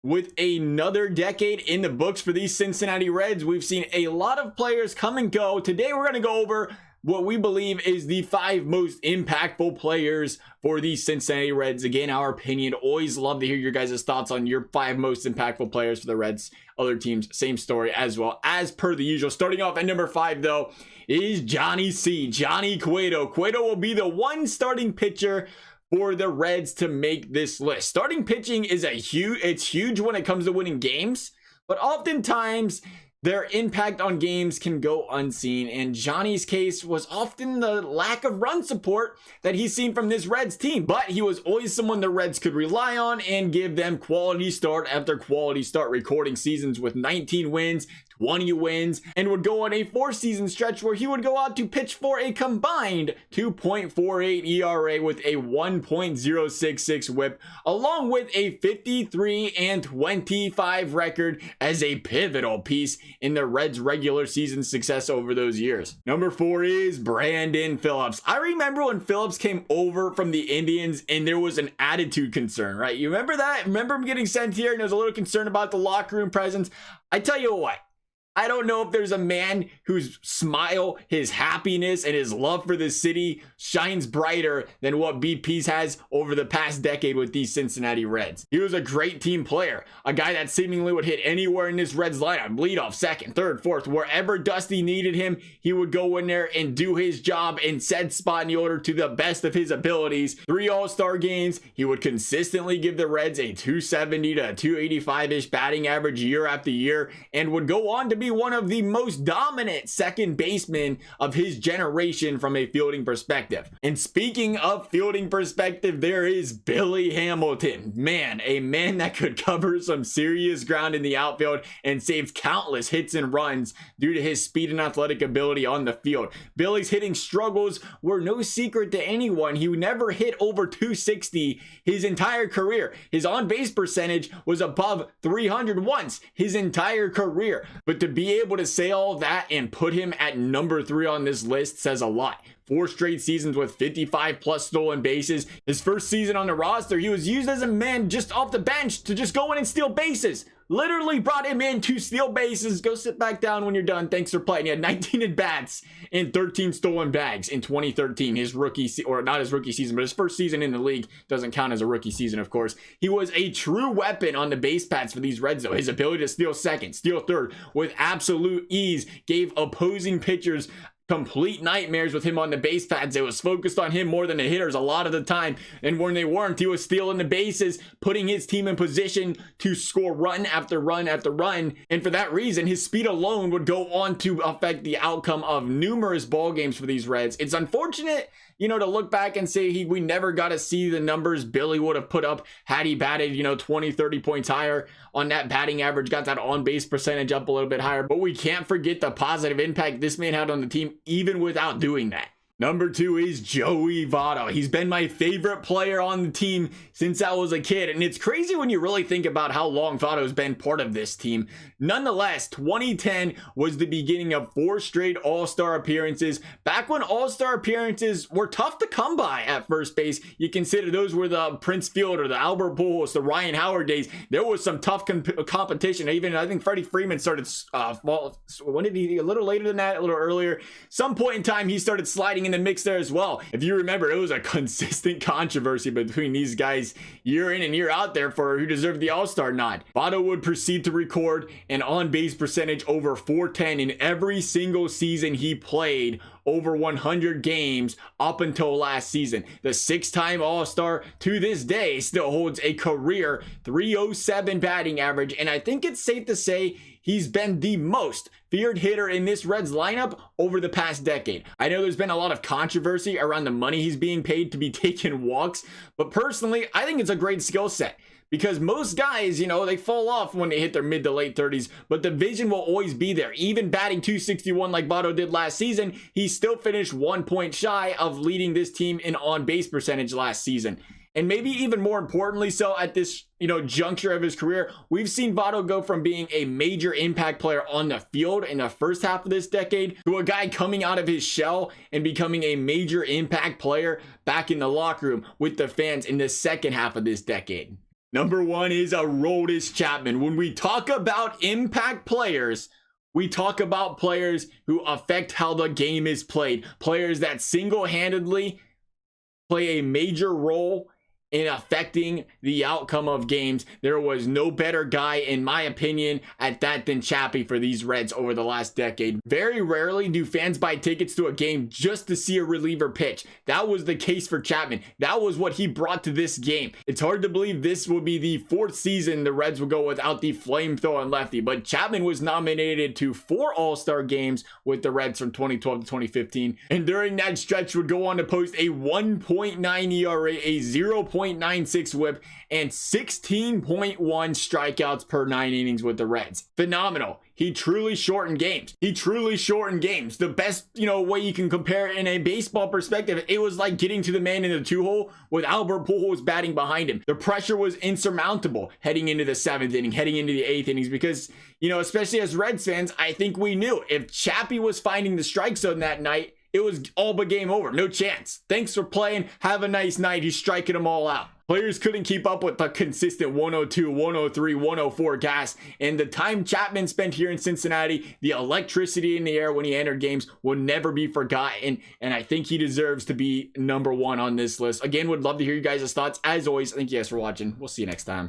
With another decade in the books for these Cincinnati Reds, we've seen a lot of players come and go. Today, we're going to go over what we believe is the 5 most impactful players for the Cincinnati Reds. Again, our opinion. Always love to hear your guys' thoughts on your 5 most impactful players for the Reds. Other teams, same story as well, as per the usual. Starting off at number 5, though, is Johnny Cueto. Cueto will be the one starting pitcher for the Reds to make this list. Starting pitching is it's huge when it comes to winning games, but oftentimes their impact on games can go unseen, and Johnny's case was often the lack of run support that he's seen from this Reds team. But he was always someone the Reds could rely on and give them quality start after quality start, recording seasons with 19 wins, 20 wins, and would go on a 4-season stretch where he would go out to pitch for a combined 2.48 ERA with a 1.066 whip, along with a 53-25 record as a pivotal piece in the Reds' regular season success over those years. Number 4 is Brandon Phillips. I remember when Phillips came over from the Indians and there was an attitude concern, right? You remember that? Remember him getting sent here and there was a little concern about the locker room presence? I tell you what, I don't know if there's a man whose smile, his happiness, and his love for the city shines brighter than what BP's has over the past decade with these Cincinnati Reds. He was a great team player, a guy that seemingly would hit anywhere in this Reds lineup, leadoff, second, third, fourth, wherever Dusty needed him, he would go in there and do his job in said spot in the order to the best of his abilities. 3 All-Star games, he would consistently give the Reds a 270 to 285-ish batting average year after year, and would go on to be one of the most dominant second basemen of his generation from a fielding perspective. And speaking of fielding perspective, there is Billy Hamilton. Man, a man that could cover some serious ground in the outfield and saved countless hits and runs due to his speed and athletic ability on the field. Billy's hitting struggles were no secret to anyone. He never hit over 260 his entire career. His on-base percentage was above 300 once his entire career. But to be able to say all that and put him at number 3 on this list says a lot. 4 straight seasons with 55 plus stolen bases. His first season on the roster, he was used as a man just off the bench to just go in and steal bases. Literally brought him in to steal bases. Go sit back down when you're done. Thanks for playing. He had 19 at-bats and 13 stolen bags in 2013. His rookie, or not his rookie season, but his first season in the league. Doesn't count as a rookie season, of course. He was a true weapon on the base paths for these Reds, though. His ability to steal second, steal third with absolute ease gave opposing pitchers complete nightmares with him on the base pads. It was focused on him more than the hitters a lot of the time, and when they weren't, he was stealing the bases, putting his team in position to score run after run after run. And for that reason, his speed alone would go on to affect the outcome of numerous ball games for these Reds. It's unfortunate, you know, to look back and say we never got to see the numbers Billy would have put up had he batted, 20, 30 points higher on that batting average, got that on-base percentage up a little bit higher. But we can't forget the positive impact this man had on the team, even without doing that. Number 2 is Joey Votto. He's been my favorite player on the team since I was a kid. And it's crazy when you really think about how long Votto's been part of this team. Nonetheless, 2010 was the beginning of 4 straight All-Star appearances. Back when All-Star appearances were tough to come by at first base. You consider those were the Prince Fielder, the Albert Pujols, the Ryan Howard days. There was some tough competition. Even I think Freddie Freeman started, when did he, a little later than that, a little earlier. Some point in time, he started sliding in the mix there as well. If you remember, it was a consistent controversy between these guys year in and year out there for who deserved the All-Star nod. Votto would proceed to record an on-base percentage over 410 in every single season he played, over 100 games up until last season. The 6-time All-Star to this day still holds a career 307 batting average, and I think it's safe to say he's been the most feared hitter in this Reds lineup over the past decade. I know there's been a lot of controversy around the money he's being paid to be taking walks, but personally, I think it's a great skill set. Because most guys, they fall off when they hit their mid to late 30s, but the vision will always be there. Even batting 261 like Votto did last season, he still finished 1 point shy of leading this team in on-base percentage last season. And maybe even more importantly so at this, juncture of his career, we've seen Votto go from being a major impact player on the field in the first half of this decade to a guy coming out of his shell and becoming a major impact player back in the locker room with the fans in the second half of this decade. Number 1 is a Rodolfo Chapman. When we talk about impact players, we talk about players who affect how the game is played. Players that single-handedly play a major role in affecting the outcome of games. There was no better guy, in my opinion, at that than Chappie for these Reds over the last decade. Very rarely do fans buy tickets to a game just to see a reliever pitch. That was the case for Chapman. That was what he brought to this game. It's hard to believe this will be the 4th season the Reds would go without the flamethrowing lefty, but Chapman was nominated to 4 All-Star games with the Reds from 2012 to 2015, and during that stretch would go on to post a 1.9 ERA, a 0.96 whip, and 16.1 strikeouts per 9 innings with the Reds. Phenomenal. He truly shortened games. The best, way you can compare it in a baseball perspective, it was like getting to the man in the 2-hole with Albert Pujols batting behind him. The pressure was insurmountable heading into the 7th inning, heading into the 8th innings, because, especially as Reds fans, I think we knew if Chappie was finding the strike zone that night, it was all but game over. No chance. Thanks for playing. Have a nice night. He's striking them all out. Players couldn't keep up with the consistent 102, 103, 104 gas. And the time Chapman spent here in Cincinnati, the electricity in the air when he entered games will never be forgotten. And I think he deserves to be number 1 on this list. Again, would love to hear you guys' thoughts. As always, thank you guys for watching. We'll see you next time.